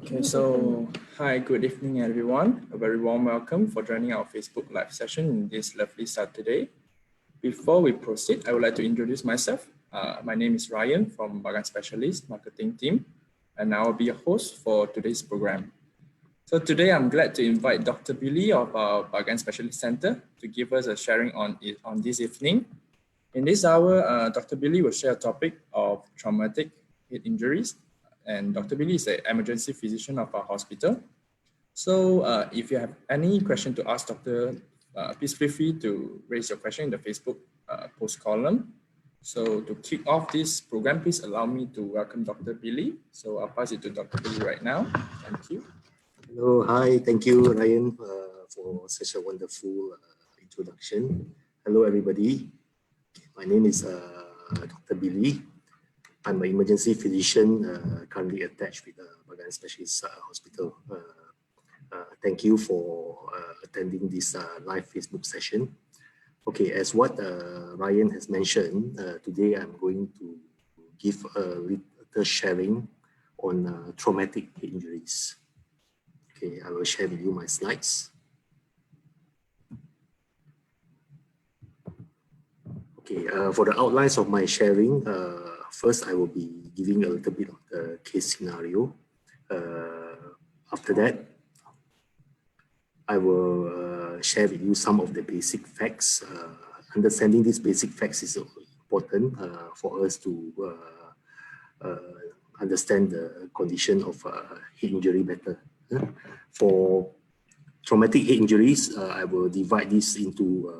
Okay, so hi, good evening, everyone. A very warm welcome for joining our Facebook Live session in this lovely Saturday. Before we proceed, I would like to introduce myself. My name is Ryan from Bagan Specialist Marketing Team, and I will be your host for today's program. So today, I'm glad to invite Dr. Billy of our Bagan Specialist Center to give us a sharing on this evening. In this hour, Dr. Billy will share a topic of traumatic head injuries, and Dr. Billy is an emergency physician of our hospital. So if you have any question to ask Dr., please feel free to raise your question in the Facebook post column. So to kick off this program, please allow me to welcome Dr. Billy. So I'll pass it to Dr. Billy right now. Thank you. Hello, hi, thank you, Ryan, for such a wonderful introduction. Hello, everybody. My name is Dr. Billy. I'm an emergency physician currently attached with Bagan Specialist Hospital. Thank you for attending this live Facebook session. Okay, as what Ryan has mentioned, today I'm going to give a little sharing on traumatic head injuries. Okay, I will share with you my slides. Okay, for the outlines of my sharing, first I will be giving a little bit of the case scenario. After that, I will share with you some of the basic facts. Understanding these basic facts is important for us to understand the condition of head injury better. For traumatic head injuries, I will divide this into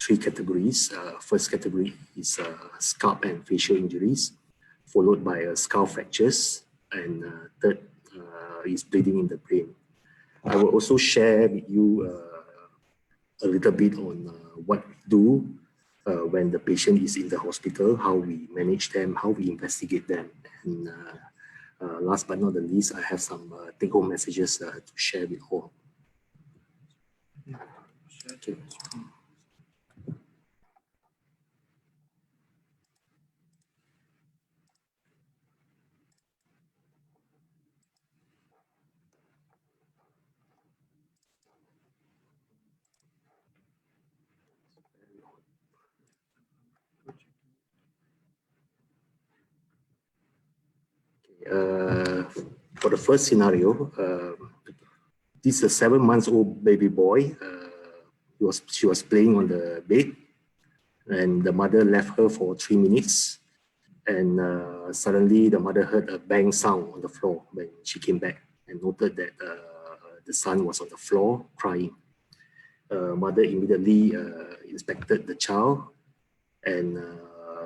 three categories. First category is scalp and facial injuries, followed by skull fractures, and third is bleeding in the brain. I will also share with you a little bit on what we do when the patient is in the hospital, how we manage them, how we investigate them. And last but not the least, I have some take-home messages to share with all. Okay. For the first scenario, this is a 7-month-old baby boy. She was playing on the bed, and the mother left her for 3 minutes. And suddenly, the mother heard a bang sound on the floor when she came back and noted that the son was on the floor crying. Mother immediately inspected the child and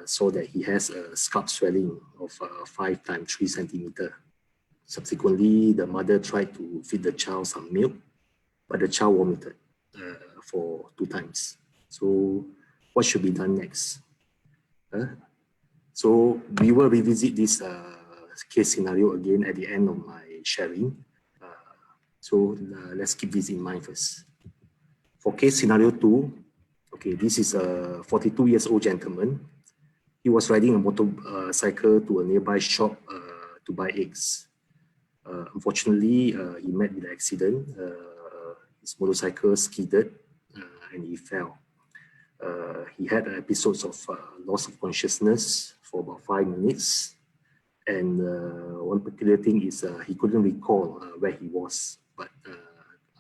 saw that he has a scalp swelling of 5 times 3 centimeter. Subsequently, the mother tried to feed the child some milk, but the child vomited for 2 times. So what should be done next? So we will revisit this case scenario again at the end of my sharing. So let's keep this in mind first. For case scenario 2, okay, this is a 42-year-old gentleman. He was riding a motorcycle to a nearby shop to buy eggs. Unfortunately, he met with an accident. His motorcycle skidded and he fell. He had episodes of loss of consciousness for about 5 minutes. And one particular thing is he couldn't recall where he was. But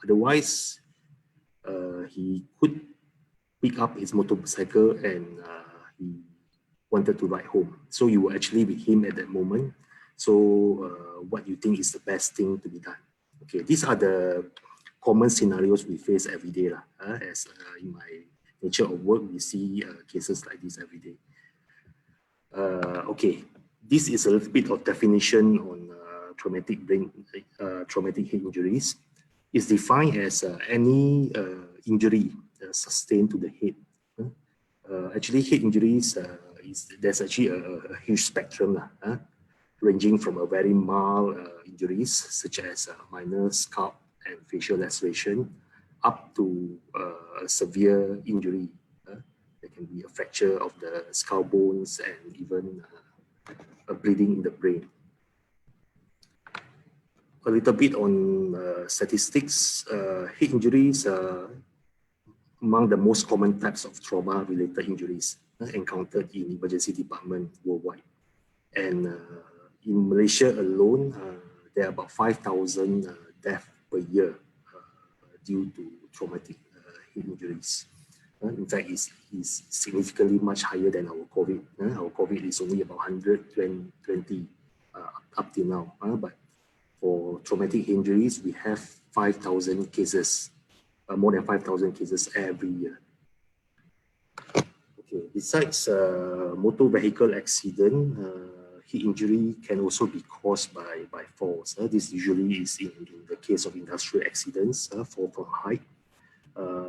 otherwise, he could pick up his motorcycle and he wanted to ride home. So you were actually with him at that moment. So what do you think is the best thing to be done? Okay, these are the common scenarios we face every day. As in my nature of work, we see cases like this every day. Okay, this is a little bit of definition on traumatic head injuries. It's defined as any injury sustained to the head. Actually, head injuries, there's actually a huge spectrum, ranging from a very mild injuries, such as minor scalp and facial laceration, up to a severe injury. There can be a fracture of the skull bones and even a bleeding in the brain. A little bit on statistics. Head injuries among the most common types of trauma-related injuries encountered in emergency department worldwide. And in Malaysia alone, there are about 5,000 deaths per year due to traumatic head injuries. In fact, it's significantly much higher than our COVID. Our COVID is only about 120 up till now. But for traumatic injuries, we have 5,000 cases, more than 5,000 cases every year. Okay, besides motor vehicle accident, head injury can also be caused by falls. This usually is in the case of industrial accidents, fall from height.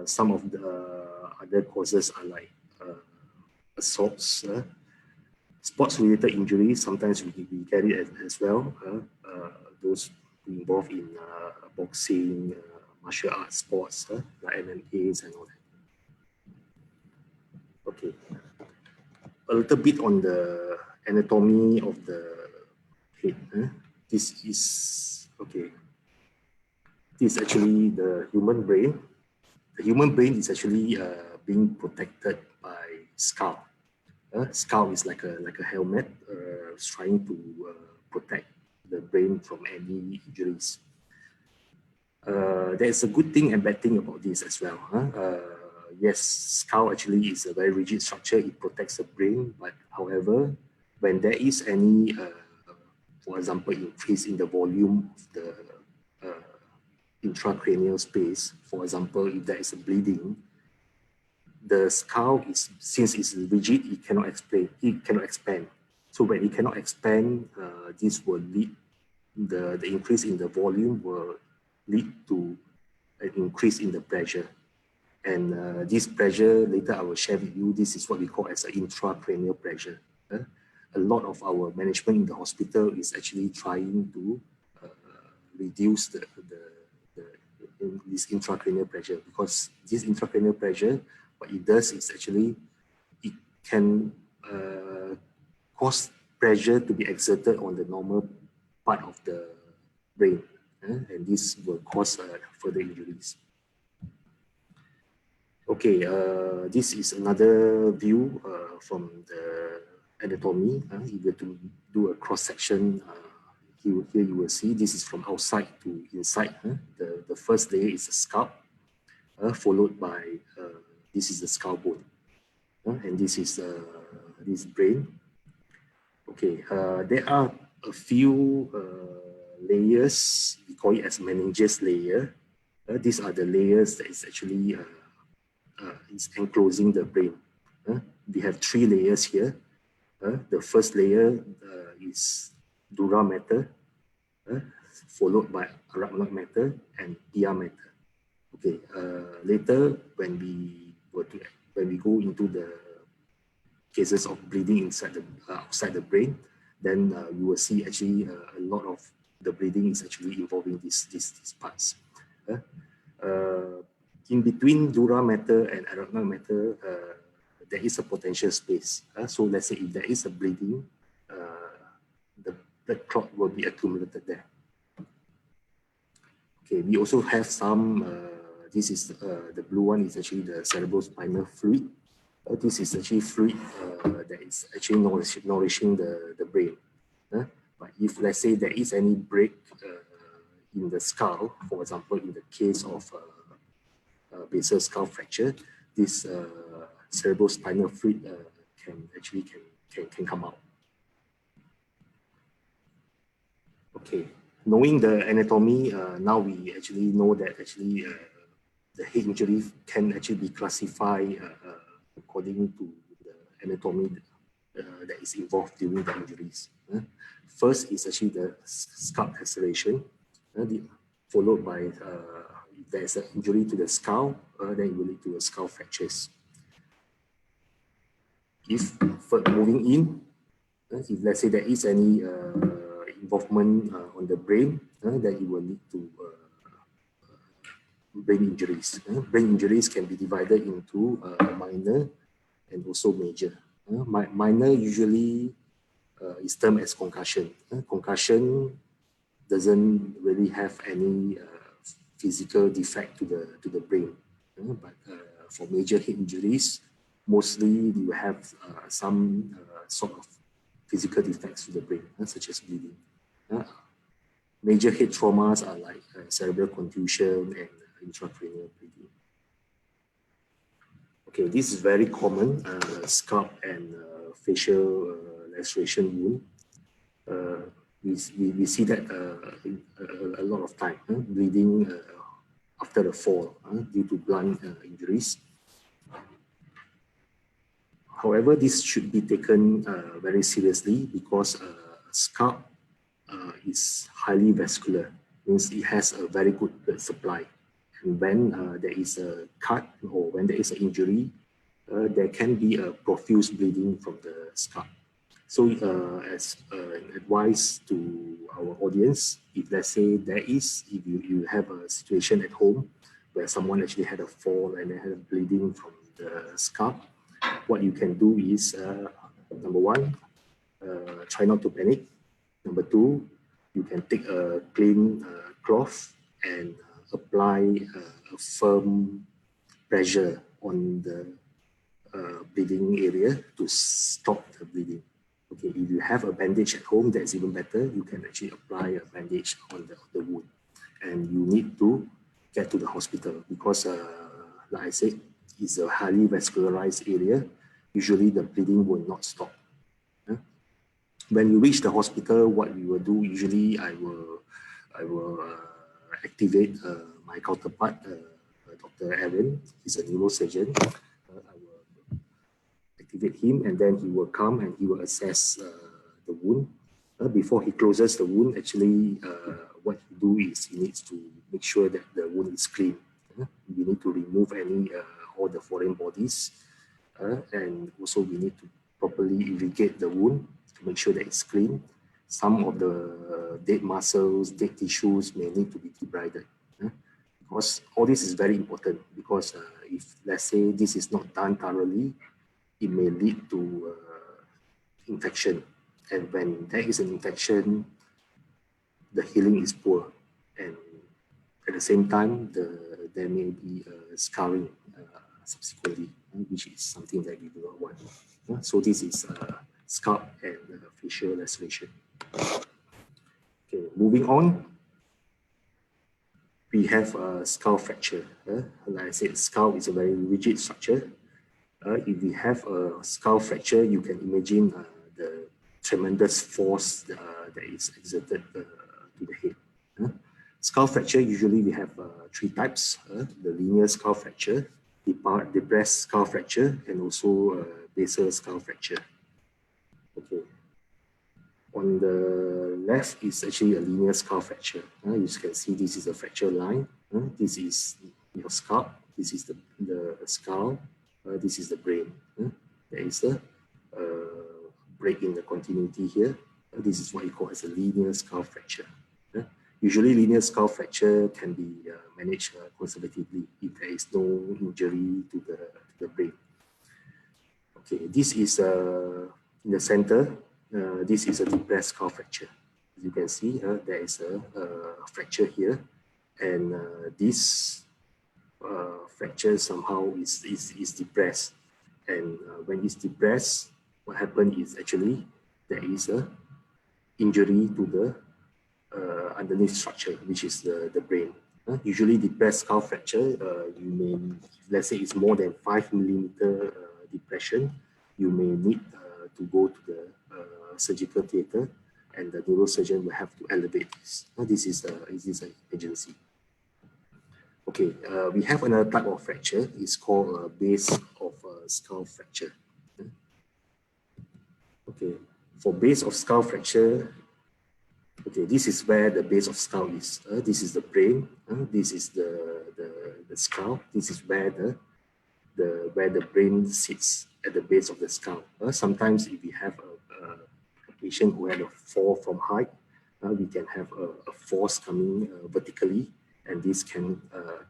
Some of the other causes are like assaults, sports-related injuries. Sometimes we get it as well. Those involved in boxing, martial arts sports, like MMAs and all that. Okay, a little bit on the anatomy of the head. This is okay. This is actually the human brain. The human brain is actually being protected by skull. Skull is like a helmet, trying to protect the brain from any injuries. There's a good thing and bad thing about this as well. Yes, skull actually is a very rigid structure. It protects the brain, but however, when there is any, for example, increase in the volume of the intracranial space, for example, if there is a bleeding, the skull is, since it's rigid, it cannot expand. So when it cannot expand, this will lead, the increase in the volume will lead to an increase in the pressure. And this pressure, later I will share with you, this is what we call as an intracranial pressure. A lot of our management in the hospital is actually trying to reduce this intracranial pressure, because this intracranial pressure, what it does is actually, it can cause pressure to be exerted on the normal part of the brain, and this will cause further injuries. Okay, this is another view from the anatomy. If you were to do a cross-section, here you will see this is from outside to inside. The first layer is the scalp, followed by this is the skull bone, and this is this brain. Okay, there are a few layers. We call it as meninges layer. These are the layers that is actually is enclosing the brain. We have 3 layers here. The first layer is dura mater, followed by arachnoid mater and pia mater. Okay. Later, when we go into the cases of bleeding inside the outside the brain, then you will see actually a lot of the bleeding is actually involving these parts. In between dura mater and arachnoid mater, there is a potential space. So let's say if there is a bleeding, the blood clot will be accumulated there. Okay, we also have some, this is the blue one is actually the cerebrospinal fluid. This is actually fluid that is actually nourishing the brain. But if let's say there is any break in the skull, for example, in the case of basal skull fracture, this cerebrospinal fluid can come out. Okay, knowing the anatomy, now we actually know that actually the head injury can actually be classified according to the anatomy that is involved during the injuries. First is actually the scalp laceration, followed by if there is an injury to the skull, then it will lead to a skull fractures. If moving in, if let's say there is any involvement on the brain, then it will lead to brain injuries. Brain injuries can be divided into minor and also major. Minor usually is termed as concussion. Concussion, doesn't really have any physical defect to the brain. But for major head injuries, mostly you have some sort of physical defects to the brain, such as bleeding. Major head traumas are like cerebral contusion and intracranial bleeding. Okay, this is very common, scalp and facial laceration wound. We see that a lot of time, bleeding after the fall due to blunt injuries. However, this should be taken very seriously because scalp is highly vascular, means it has a very good blood supply. And when there is a cut or when there is an injury, there can be a profuse bleeding from the scalp. So as advice to our audience, if let's say if you have a situation at home where someone actually had a fall and they had bleeding from the scalp, what you can do is, number one, try not to panic. Number two, you can take a clean cloth and apply a firm pressure on the bleeding area to stop the bleeding. Okay, if you have a bandage at home, that's even better. You can actually apply a bandage on the wound, and you need to get to the hospital because, like I said, it's a highly vascularized area. Usually, the bleeding will not stop. When you reach the hospital, what we will do usually, I will activate my counterpart, Dr. Aaron. He's a neurosurgeon. I will activate him, and then he will come and he will assess the wound. Before he closes the wound, actually, what he do is he needs to make sure that the wound is clean. We need to remove all the foreign bodies, and also we need to properly irrigate the wound to make sure that it's clean. Some of the dead muscles, dead tissues may need to be debrided. Because all this is very important, because if, let's say, this is not done thoroughly, it may lead to infection. And when there is an infection, the healing is poor. And at the same time, there may be scarring subsequently, which is something that we do not want. So this is scalp and facial laceration. Okay, moving on. We have a skull fracture. Like I said, skull is a very rigid structure. If we have a skull fracture, you can imagine the tremendous force that is exerted to the head. Skull fracture, usually we have three types: the linear skull fracture, depressed skull fracture, and also basal skull fracture. Okay. On the left is actually a linear skull fracture. You can see this is a fracture line. This is your scalp. This is the skull. This is the brain. There is a break in the continuity here. This is what you call as a linear skull fracture. Usually, linear skull fracture can be managed conservatively if there is no injury to the brain. Okay, this is in the center. This is a depressed skull fracture. As you can see, there is a fracture here, and this fracture somehow is depressed. And when it's depressed, what happens is actually there is a injury to the underneath structure, which is the brain. Usually, depressed skull fracture, you may, let's say it's more than 5 millimeter depression, you may need to go to the surgical theater, and the neurosurgeon will have to elevate this. This is an emergency. Okay, we have another type of fracture. It's called base of skull fracture. Okay, for base of skull fracture, okay, this is where the base of skull is. This is the brain. This is the skull. This is where the brain sits at the base of the skull. Sometimes if we have a patient who had a fall from height, we can have a force coming vertically, and this can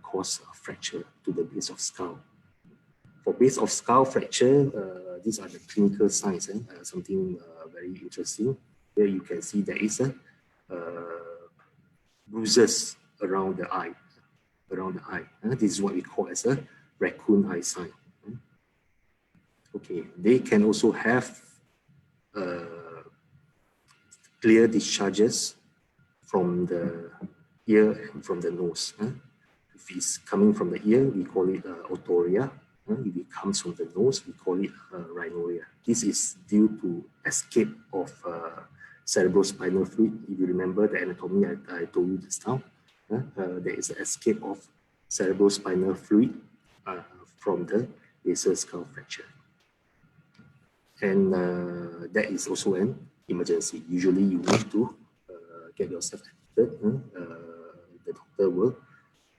cause a fracture to the base of skull. For base of skull fracture, these are the clinical signs, something very interesting. Here you can see there is a bruises around the eye. This is what we call as a Racoon Eye Sign. Okay, they can also have clear discharges from the ear and from the nose. If it's coming from the ear, we call it otorrhea. If it comes from the nose, we call it rhinorrhea. This is due to escape of cerebrospinal fluid. If you remember the anatomy I told you just now, there is an escape of cerebrospinal fluid from the basal skull fracture. And that is also an emergency. Usually you need to get yourself admitted. The doctor will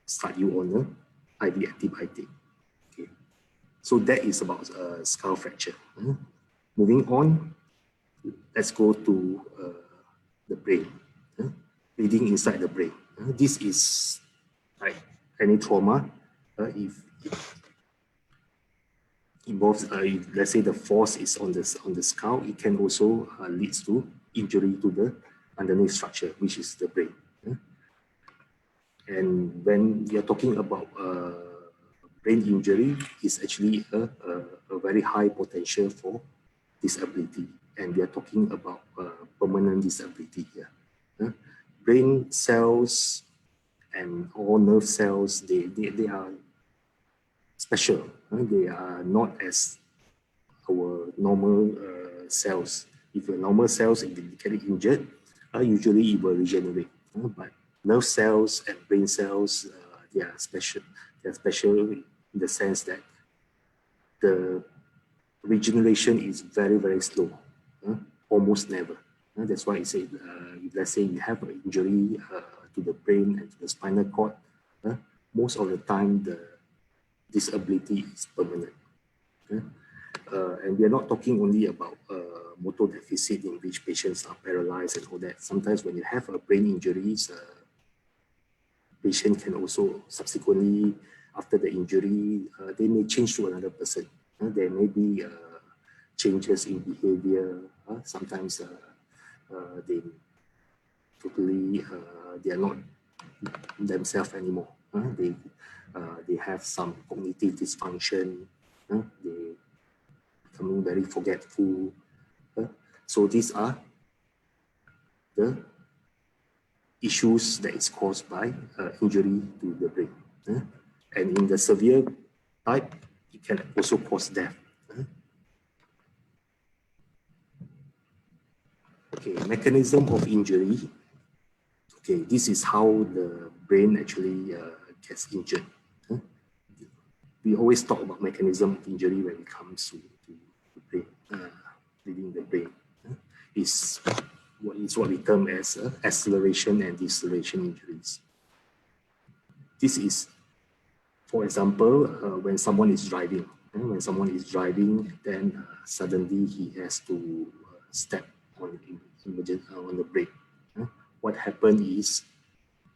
start you on an IV antibiotic. Okay. So that is about skull fracture. Moving on, let's go to the brain. Bleeding inside the brain. This is like any trauma. If it involves, if, let's say the force is on the skull, it can also lead to injury to the underneath structure, which is the brain. And when we are talking about brain injury, it's actually a very high potential for disability, and we are talking about permanent disability here. Brain cells and all nerve cells, they are special. They are not as our normal cells. If your normal cells, if they get injured, usually it will regenerate. But nerve cells and brain cells, they are special. They are special in the sense that the regeneration is very, very slow, almost never. That's why I say, if let's say you have an injury to the brain and to the spinal cord, most of the time the disability is permanent. And we are not talking only about motor deficit in which patients are paralyzed and all that. Sometimes when you have a brain injuries, patient can also subsequently, after the injury, they may change to another person. There may be changes in behavior. Sometimes they totally, they are not themselves anymore. They have some cognitive dysfunction. They becoming very forgetful. So these are the issues that is caused by injury to the brain. And in the severe type, it can also cause death. Okay, mechanism of injury. Okay, this is how the brain actually gets injured. We always talk about mechanism of injury when it comes to the brain, bleeding the brain. It's what we term as acceleration and deceleration injuries. This is, for example, when someone is driving. When someone is driving, then suddenly he has to step on the brake. What happens is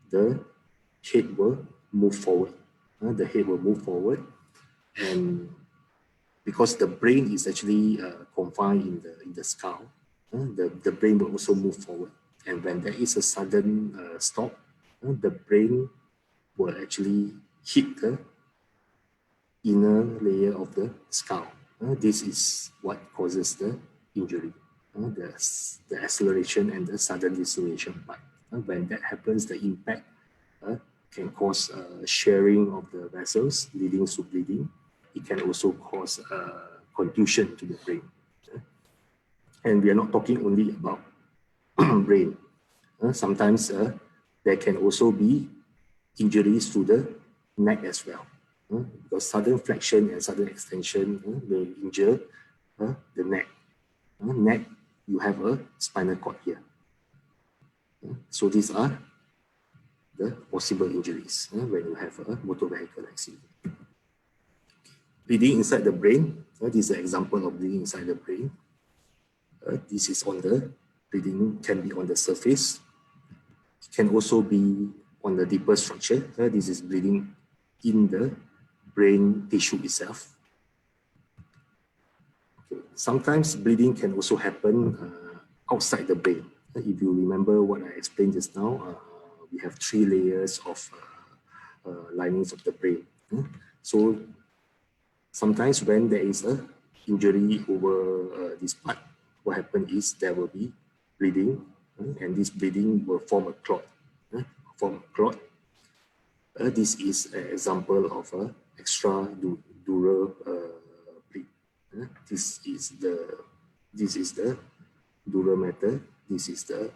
the head will move forward. The head will move forward, and because the brain is actually confined in the skull, the brain will also move forward. And when there is a sudden stop, the brain will actually hit the inner layer of the skull. This is what causes the injury, the acceleration and the sudden deceleration part. When that happens, the impact can cause sharing of the vessels, leading to bleeding. It can also cause contusion to the brain. And we are not talking only about brain. Sometimes there can also be injuries to the neck as well. Because sudden flexion and sudden extension may injure the neck. Neck, you have a spinal cord here. So these are the possible injuries when you have a motor vehicle accident. Bleeding inside the brain. This is an example of bleeding inside the brain. This is on the bleeding, can be on the surface. It can also be on the deeper structure. This is bleeding in the brain tissue itself. Okay. Sometimes bleeding can also happen outside the brain. If you remember what I explained just now, we have 3 layers of linings of the brain. So sometimes when there is a injury over this part, what happens is there will be bleeding, and this bleeding will form a clot. This is an example of a extradural bleed. This is the dural matter. This is the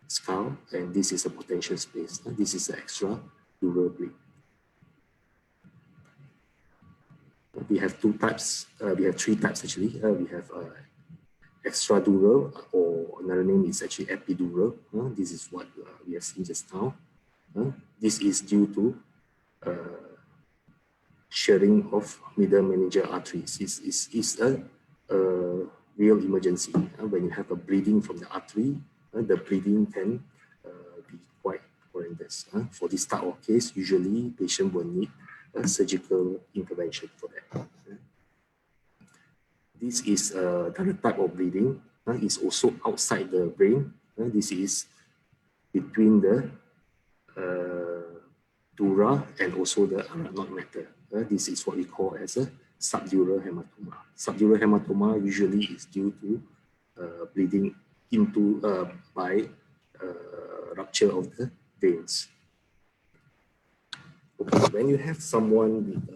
skull, and this is a potential space. This is the extradural bleed. We have 2 types. We have 3 types actually. We have extradural, or another name is actually epidural. This is what we have seen just now. This is due to shearing of middle meningeal arteries. It's a real emergency. When you have a bleeding from the artery, the bleeding can be quite horrendous. For this type of case, usually patient will need a surgical intervention for that. This is another type of bleeding. It's also outside the brain. This is between the dura and also the arachnoid matter. This is what we call as a subdural hematoma. Subdural hematoma usually is due to bleeding into by rupture of the veins. Okay, when you have someone with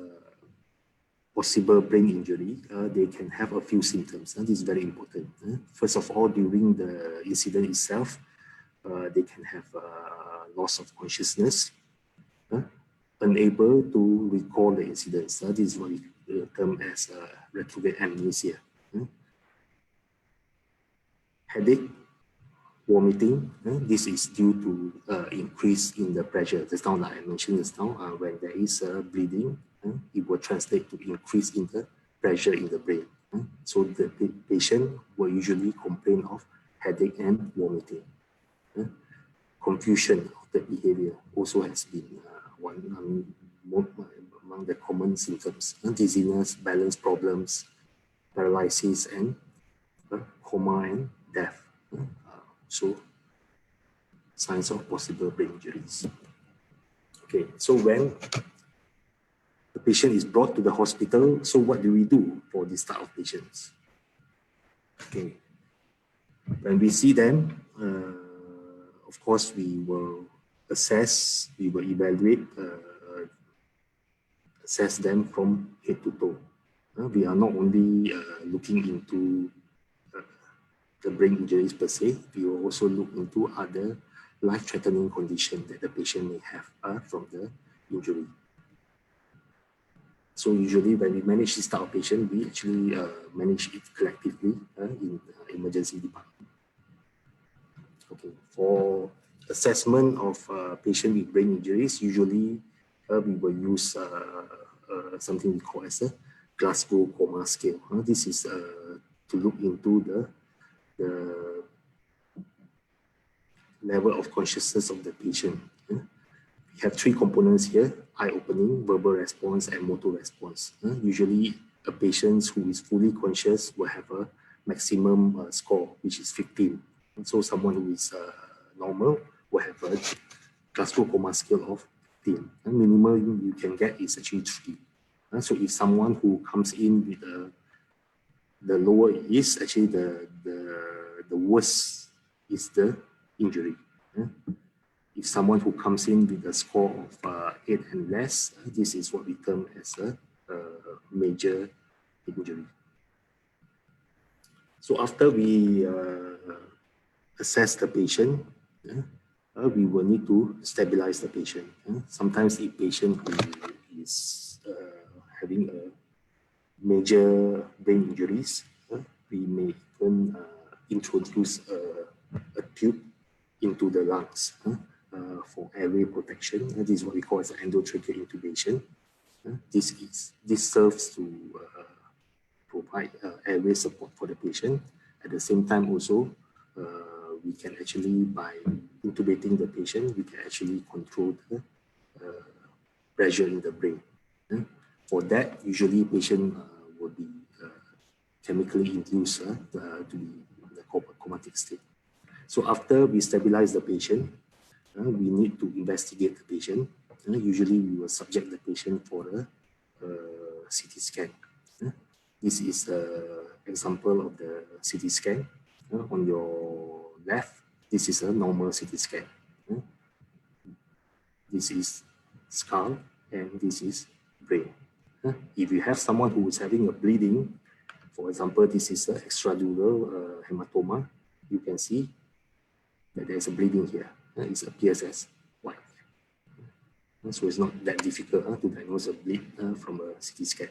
possible brain injury, they can have a few symptoms. This is very important. First of all, during the incident itself, they can have loss of consciousness, unable to recall the incidents. This is what we term as retrograde amnesia. Headache, vomiting. This is due to increase in the pressure. Just now, like I mentioned just now, when there is bleeding, it will translate to increase in the pressure in the brain. So the patient will usually complain of headache and vomiting. Confusion of the behavior also has been one among the common symptoms. Dizziness, balance problems, paralysis, and coma and death. So signs of possible brain injuries. Okay, so when the patient is brought to the hospital, so what do we do for this type of patients? Okay, when we see them, of course, we will assess, we will evaluate, assess them from head to toe. We are not only looking into the brain injuries per se, we will also look into other life-threatening conditions that the patient may have from the injury. So usually when we manage this type of patient, we actually manage it collectively in emergency department. Okay, for assessment of patient with brain injuries, usually we will use something we call as a Glasgow Coma scale. This is to look into the level of consciousness of the patient. We have 3 components here: eye opening, verbal response, and motor response. Usually a patient who is fully conscious will have a maximum score, which is 15. And so someone who is normal will have a Glasgow Coma scale of 15. And minimum you can get is actually 3. So if someone who comes in with the lower is actually the worst is the injury. If someone who comes in with a score of 8 and less, this is what we term as a major injury. So after we assess the patient, we will need to stabilize the patient. Sometimes a patient who is having a major brain injuries, we may even introduce a tube into the lungs for airway protection. This is what we call as endotracheal intubation. This serves to provide airway support for the patient. At the same time also, we can actually, by intubating the patient, we can actually control the pressure in the brain. For that, usually patient will be chemically induced to be in the comatic state. So after we stabilize the patient, we need to investigate the patient. Usually, we will subject the patient for a CT scan. This is an example of the CT scan. On your left, this is a normal CT scan. This is skull and this is brain. If you have someone who is having a bleeding, for example, this is an extradural hematoma, you can see that there is a bleeding here. It appears as white. So it's not that difficult to diagnose a bleed from a CT scan.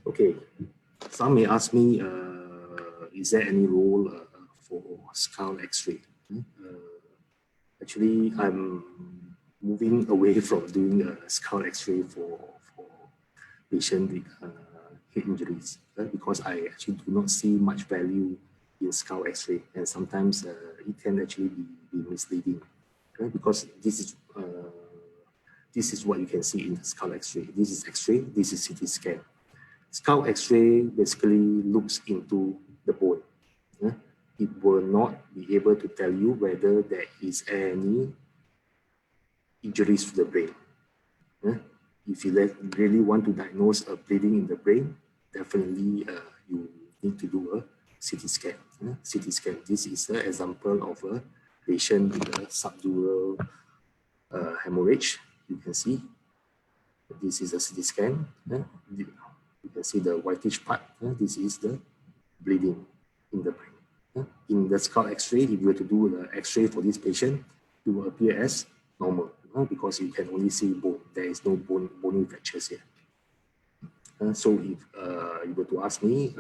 Okay, some may ask me, is there any role for skull X-ray? Actually, I'm moving away from doing a skull X-ray for patients with head injuries because I actually do not see much value in skull X-ray, and sometimes it can actually be misleading because this is what you can see in the skull X-ray. This is X-ray, this is CT scan. Skull X-ray basically looks into the bone. It will not be able to tell you whether there is any injuries to the brain. If you really want to diagnose a bleeding in the brain, definitely you need to do a CT scan. CT scan. This is an example of a patient with a subdural hemorrhage. You can see this is a CT scan. You can see the whitish part. This is the bleeding in the brain. In the skull X-ray, if you were to do the X-ray for this patient, it will appear as normal because you can only see bone. There is no bony fractures here. So if you were to ask me,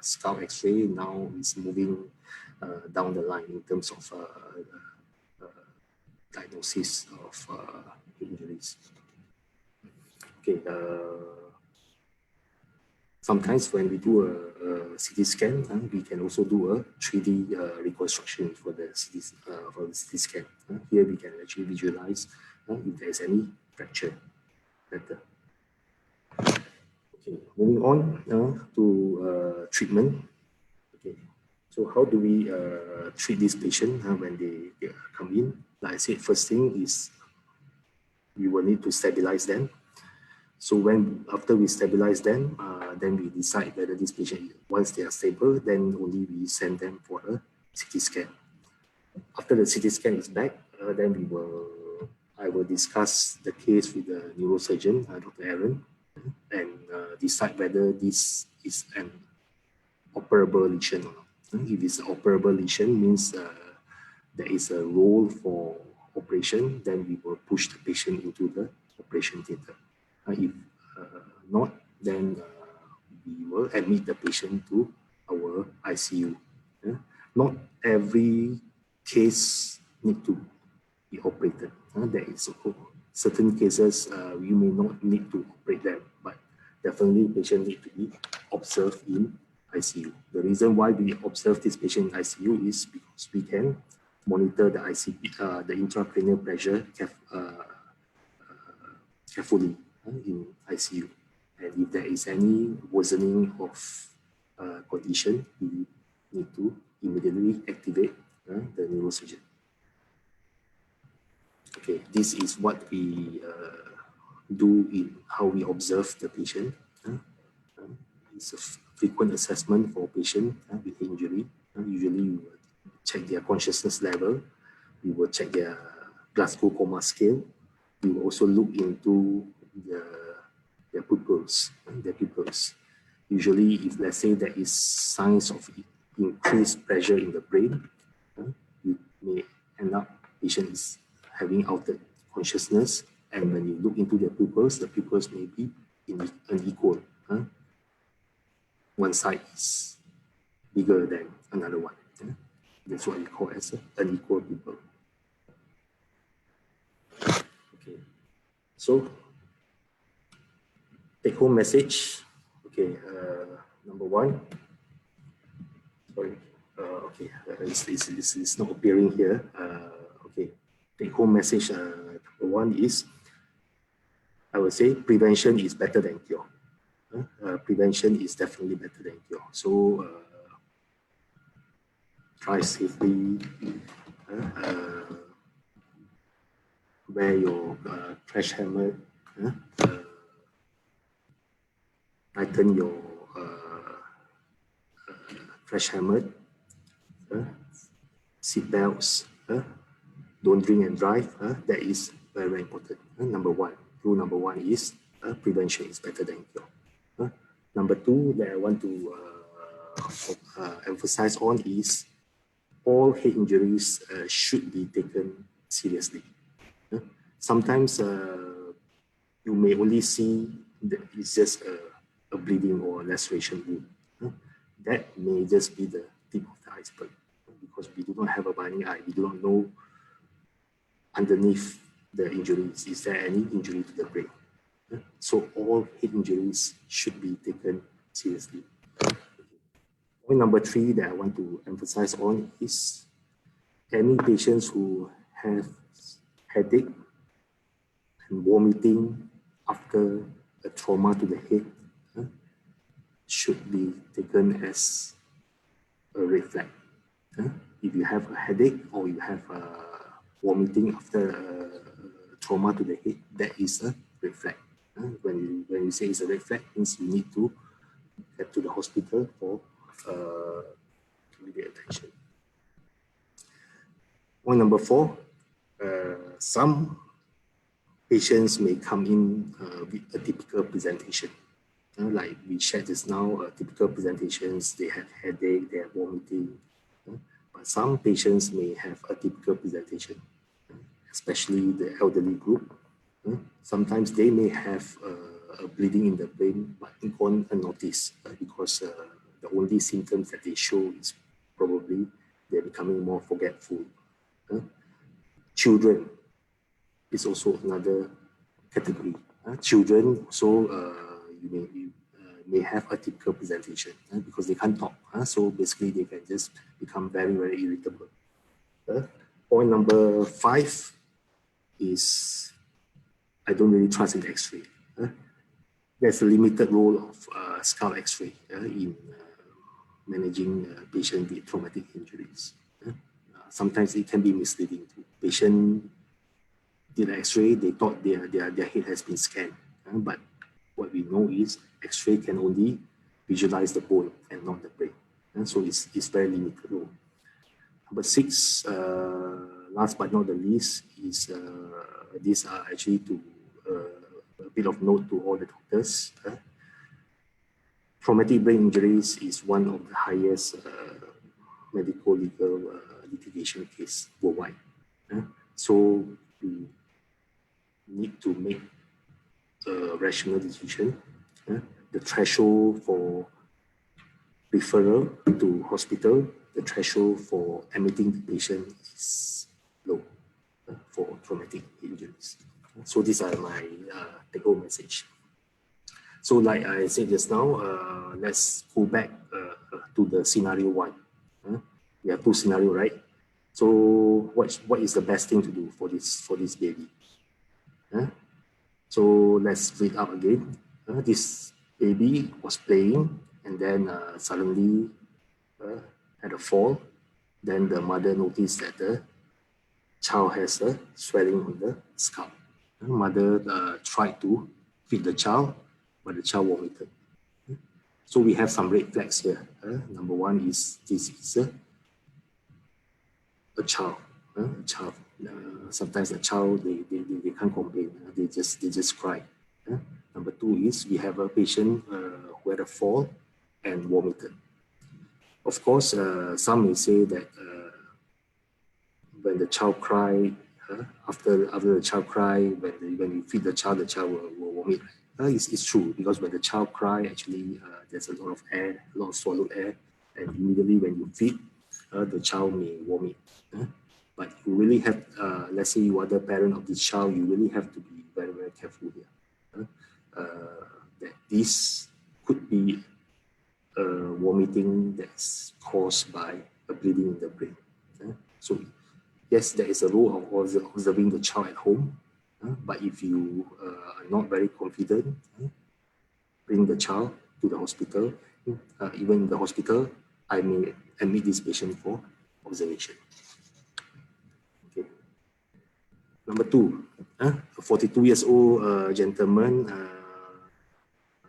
skull X-ray now is moving down the line in terms of diagnosis of injuries. Okay. Sometimes when we do a CT scan, we can also do a 3D reconstruction for the CT scan. Here we can actually visualize if there is any fracture better. Okay, moving on to treatment. Okay, so how do we treat this patient when they come in? Like I said, first thing is we will need to stabilize them. So after we stabilize them, then we decide whether this patient, once they are stable, then only we send them for a CT scan. After the CT scan is back, then I will discuss the case with the neurosurgeon, Dr. Aaron, and decide whether this is an operable lesion or not. If it's an operable lesion, means there is a role for operation, then we will push the patient into the operation theater. If not, then we will admit the patient to our ICU. Not every case need to be operated. There is certain cases you may not need to operate them, but definitely patient need to be observed in ICU. The reason why we observe this patient in ICU is because we can monitor the the intracranial pressure carefully in ICU, and if there is any worsening of condition, we need to immediately activate the neurosurgeon. Okay, this is what we do in how we observe the patient. It's a frequent assessment for patient with injury. Usually, we will check their consciousness level. We will check their Glasgow Coma scale. We will also look into their pupils. Usually, if let's say there is signs of increased pressure in the brain, you may end up patient is having altered consciousness, and when you look into the pupils may be unequal. One side is bigger than another one. That's what we call as an unequal pupil. Okay, so take home message. Okay, number one. Sorry. Okay, it's not appearing here. Okay, take home message. Number one is, I would say prevention is better than cure. Prevention is definitely better than cure. So try safely. wear your crash helmet, tighten your crash helmet, seat belts, don't drink and drive. That is very, very important. Number one, rule number one is prevention is better than cure. Number two that I want to emphasize on is all head injuries should be taken seriously. Sometimes you may only see that it's just a bleeding or laceration wound. That may just be the tip of the iceberg because we do not have a binding eye. We do not know underneath the injuries, is there any injury to the brain? So all head injuries should be taken seriously. Point number three that I want to emphasize on is any patients who have headache and vomiting after a trauma to the head should be taken as a red flag. If you have a headache or you have vomiting after a trauma to the head, that is a red flag. When you say it's a red flag, means you need to get to the hospital for immediate attention. Point number four, some patients may come in with a typical presentation. Like we shared just now, typical presentations, they have headache, they have vomiting. But some patients may have a typical presentation, especially the elderly group. Sometimes they may have a bleeding in the brain, but gone unnoticed because the only symptoms that they show is probably they're becoming more forgetful. Children is also another category. Children also you may have a typical presentation because they can't talk. So basically they can just become very, very irritable. Point number five is I don't really trust in X-ray. There's a limited role of skull X-ray in managing patients with traumatic injuries. Sometimes it can be misleading. Patient did X-ray, they thought their head has been scanned, but what we know is X-ray can only visualize the bone and not the brain. And so it's very limited role. Number six, last but not the least, is these are actually to a bit of note to all the doctors. Traumatic brain injuries is one of the highest medical legal litigation case worldwide. So we need to make a rational decision. The threshold for referral to hospital, the threshold for admitting the patient is low for traumatic injuries. So these are my take-home message. So like I said just now, let's go back to the scenario one. We have two scenarios, right? So what is the best thing to do for this baby? So let's read up again. This baby was playing and then suddenly had a fall. Then the mother noticed that the child has a swelling on the scalp. The mother tried to feed the child, but the child vomited. So we have some red flags here. Number one is this is a child. Sometimes a child they can't complain. They just cry. Number two is we have a patient who had a fall and vomited. Of course, some may say that when the child cry, after the child cry, when you feed the child will vomit. It's true because when the child cry, actually there's a lot of air, a lot of swallowed air, and immediately when you feed, the child may vomit. But you really have, let's say you are the parent of this child, you really have to be very, very careful here. That this could be vomiting that's caused by a bleeding in the brain. So yes, there is a role of observing the child at home, but if you are not very confident, bring the child to the hospital. Even in the hospital, I may admit this patient for observation. Okay. Number two, A 42 years old gentleman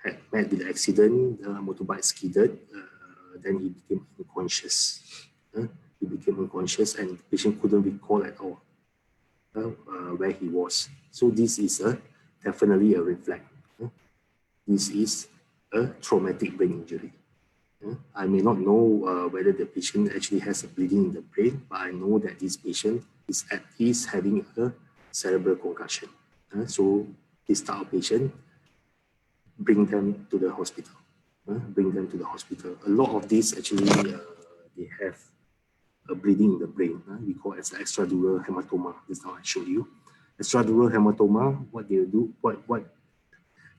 had met with an accident. The motorbike skidded. Then he became unconscious. He became unconscious, and the patient couldn't recall at all where he was. So this is definitely a red flag. This is a traumatic brain injury. I may not know whether the patient actually has a bleeding in the brain, but I know that this patient is having a cerebral concussion. So this type of patient, bring them to the hospital. Bring them to the hospital. A lot of these actually, they have a bleeding in the brain. We call it as extradural hematoma. This is how I showed you. Extradural hematoma, what they do, what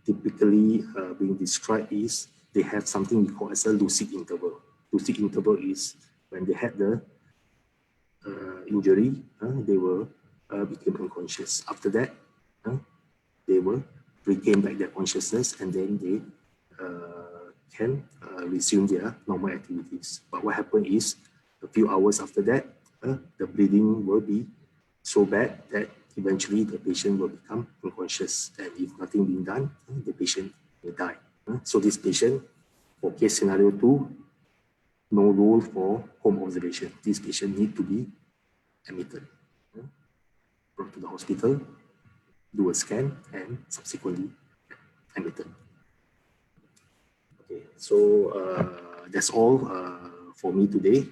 typically being described is they have something we call as a lucid interval. Lucid interval is when they had the injury, they will become unconscious. After that, they will regain back their consciousness, and then they can resume their normal activities. But what happened is, a few hours after that, the bleeding will be so bad that eventually the patient will become unconscious. And if nothing being done, the patient will die. So this patient, for case scenario 2, no role for home observation. This patient need to be admitted, brought to the hospital, do a scan, and subsequently admitted. Okay, so that's all for me today.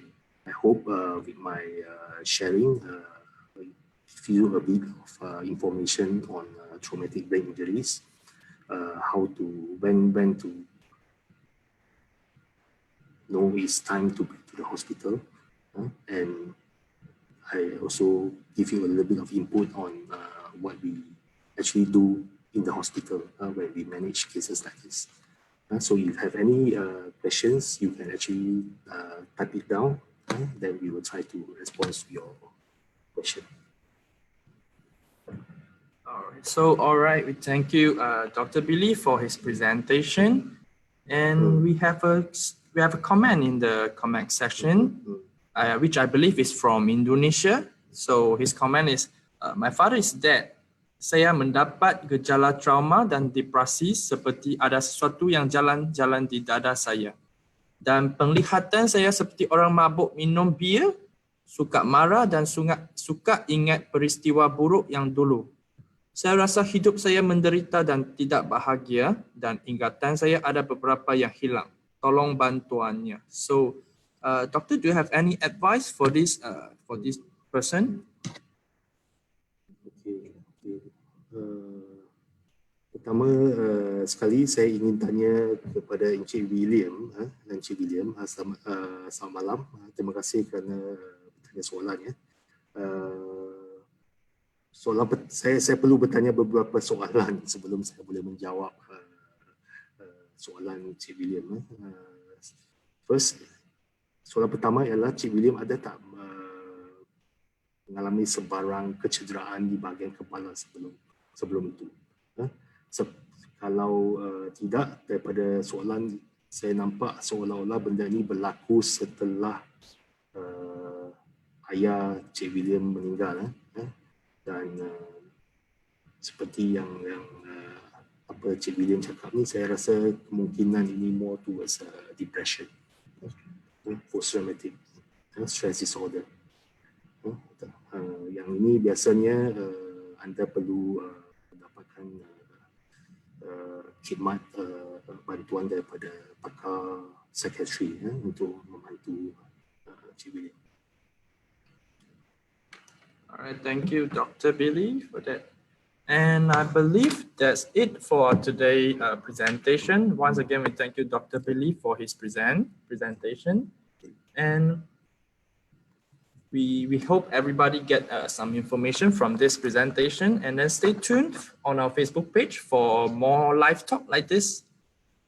I hope with my sharing, give you a bit of information on traumatic brain injuries, how to, when to know it's time to bring to the hospital, and I also give you a little bit of input on what we actually do in the hospital when we manage cases like this. So if you have any questions, you can actually type it down, then we will try to respond to your question. All right, we thank you, Dr. Billy, for his presentation, and we have a comment in the comment section, which I believe is from Indonesia. So his comment is, my father is dead. Saya mendapat gejala trauma dan depresi seperti ada sesuatu yang jalan-jalan di dada saya. Dan penglihatan saya seperti orang mabuk minum bir, suka marah dan suka ingat peristiwa buruk yang dulu. Saya rasa hidup saya menderita dan tidak bahagia, dan ingatan saya ada beberapa yang hilang. Tolong bantuannya. So, Doctor, do you have any advice for this person? Pertama sekali saya ingin tanya kepada Encik William, Encik William, selamat malam. Terima kasih kerana bertanya soalan ya. Saya perlu bertanya beberapa soalan sebelum saya boleh menjawab soalan Encik William. First, soalan pertama ialah Encik William ada tak mengalami sebarang kecederaan di bahagian kepala sebelum itu? Kalau tidak, daripada soalan saya nampak seolah-olah benda ini berlaku setelah ayah Cik William meninggal, dan seperti yang apa Cik William cakap ni, saya rasa kemungkinan ini more towards depression, post-traumatic stress disorder. Yang ini biasanya anda perlu mendapatkan khidmat bantuan daripada pakar psikiatri untuk membantu Cik William. All right, thank you, Dr. Billy, for that. And I believe that's it for today's presentation. Once again, we thank you, Dr. Billy, for his presentation. And we hope everybody get some information from this presentation, and then stay tuned on our Facebook page for more live talk like this.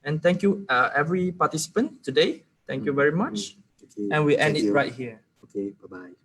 And thank you, every participant today. Thank you very much. Okay. And we end it right here. Okay, bye-bye.